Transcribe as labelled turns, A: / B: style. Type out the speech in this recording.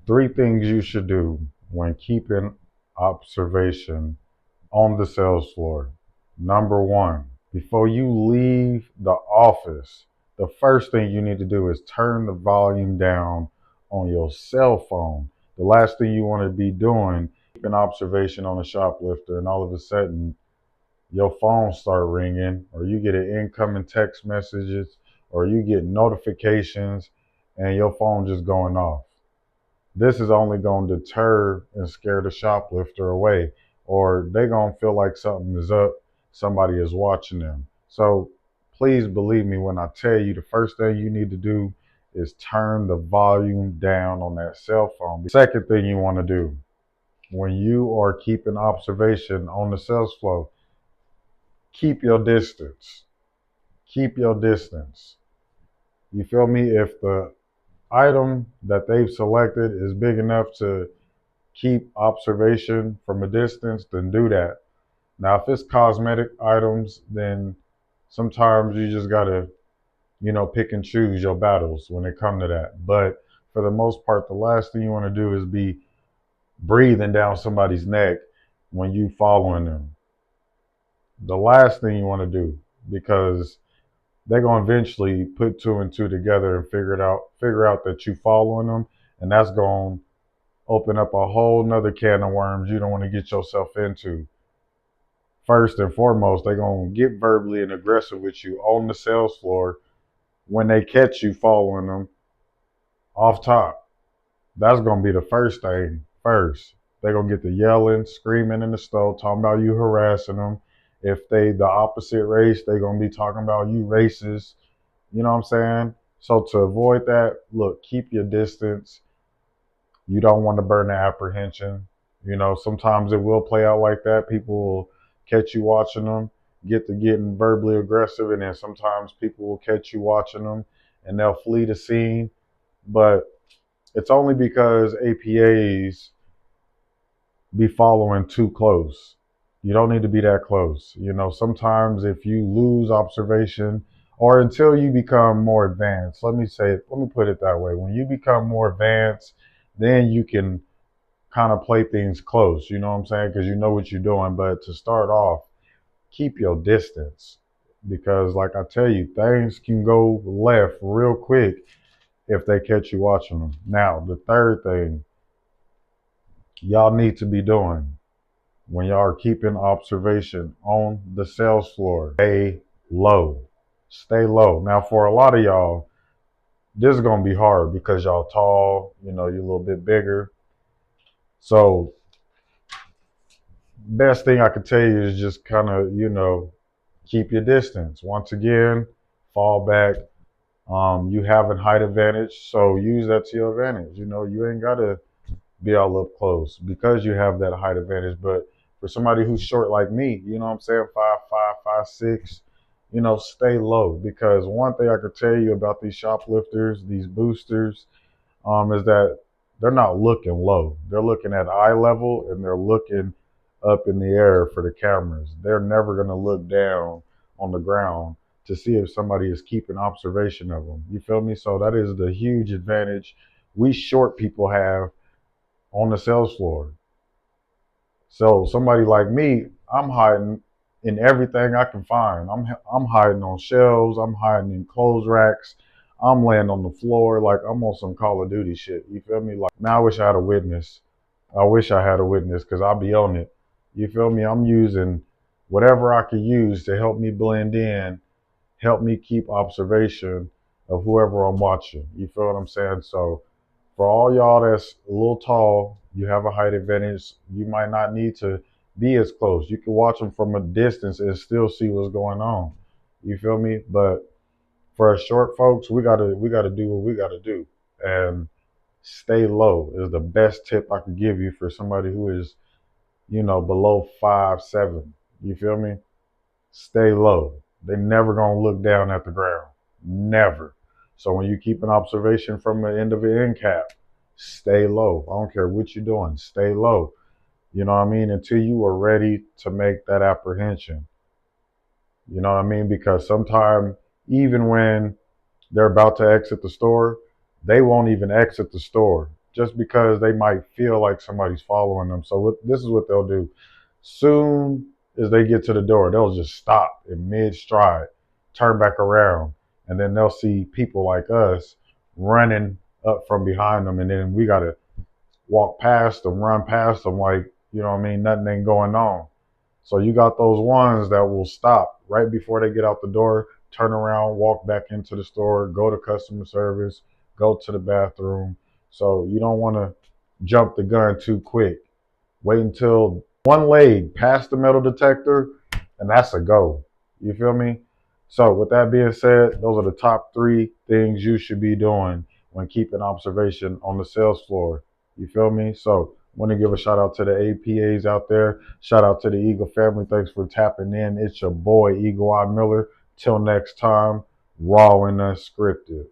A: Three things you should do when keeping observation on the sales floor. Number one, before you leave the office, the first thing you need to do is turn the volume down on your cell phone. The last thing you want to be doing, keeping observation on a shoplifter, and all of a sudden your phone start ringing, or you get an incoming text messages, or you get notifications, and your phone just going off. This is only going to deter and scare the shoplifter away, or they going to feel like something is up, somebody is watching them. So please believe me when I tell you the first thing you need to do is turn the volume down on that cell phone. The second thing you want to do when you are keeping observation on the sales floor, keep your distance. Keep your distance. You feel me? If the item that they've selected is big enough to keep observation from a distance, then do that. Now, if it's cosmetic items, then sometimes you just gotta, pick and choose your battles when it come to that. But for the most part, the last thing you want to do is be breathing down somebody's neck when you following them. The last thing you want to do, because they're gonna eventually put two and two together and figure out that you following them, and that's gonna open up a whole nother can of worms you don't want to get yourself into. First and foremost, they're going to get verbally and aggressive with you on the sales floor when they catch you following them off top. That's going to be the first thing first. They're going to get the yelling, screaming in the store, talking about you harassing them. If they the opposite race, they're going to be talking about you racist. You know what I'm saying? So to avoid that, look, keep your distance. You don't want to burn the apprehension. Sometimes it will play out like that. People will catch you watching them, get to getting verbally aggressive, and then sometimes people will catch you watching them and they'll flee the scene. But it's only because APAs be following too close. You don't need to be that close. Sometimes if you lose observation or until you become more advanced, let me put it that way. When you become more advanced, then you can kind of play things close, you know what I'm saying? Because you know what you're doing. But to start off, keep your distance because, like I tell you, things can go left real quick if they catch you watching them. Now, the third thing y'all need to be doing when y'all are keeping observation on the sales floor, stay low. Stay low. Now, for a lot of y'all, this is going to be hard because y'all tall, you're a little bit bigger. So best thing I could tell you is just kind of, keep your distance. Once again, fall back. You have a height advantage, so use that to your advantage. You ain't gotta be all up close because you have that height advantage. But for somebody who's short like me, you know what I'm saying, 5'5", 5'6", stay low. Because one thing I could tell you about these shoplifters, these boosters, is that they're not looking low. They're looking at eye level and they're looking up in the air for the cameras. They're never going to look down on the ground to see if somebody is keeping observation of them. You feel me? So that is the huge advantage we short people have on the sales floor. So somebody like me, I'm hiding in everything I can find. I'm hiding on shelves. I'm hiding in clothes racks. I'm laying on the floor like I'm on some Call of Duty shit. You feel me? Like now, I wish I had a witness. I wish I had a witness because I'll be on it. You feel me? I'm using whatever I could use to help me blend in, help me keep observation of whoever I'm watching. You feel what I'm saying? So for all y'all that's a little tall, you have a height advantage. You might not need to be as close. You can watch them from a distance and still see what's going on. You feel me? But for us short folks, we gotta do what we gotta do. And stay low is the best tip I could give you for somebody who is, below 5'7". You feel me? Stay low. They never gonna look down at the ground. Never. So when you keep an observation from the end of an end cap, stay low. I don't care what you're doing. Stay low. You know what I mean? Until you are ready to make that apprehension. You know what I mean? Because sometimes even when they're about to exit the store, they won't even exit the store just because they might feel like somebody's following them. So this is what they'll do. Soon as they get to the door, they'll just stop in mid stride, turn back around, and then they'll see people like us running up from behind them, and then we gotta walk past them, run past them like, you know what I mean, nothing ain't going on. So you got those ones that will stop right before they get out the door, turn around, walk back into the store, go to customer service, go to the bathroom. So you don't want to jump the gun too quick. Wait until one leg past the metal detector, and that's a go. You feel me? So with that being said, those are the top 3 things you should be doing when keeping observation on the sales floor. You feel me? So I want to give a shout out to the APAs out there. Shout out to the Eagle family. Thanks for tapping in. It's your boy, Eagle Eye Miller. Till next time, raw and unscripted.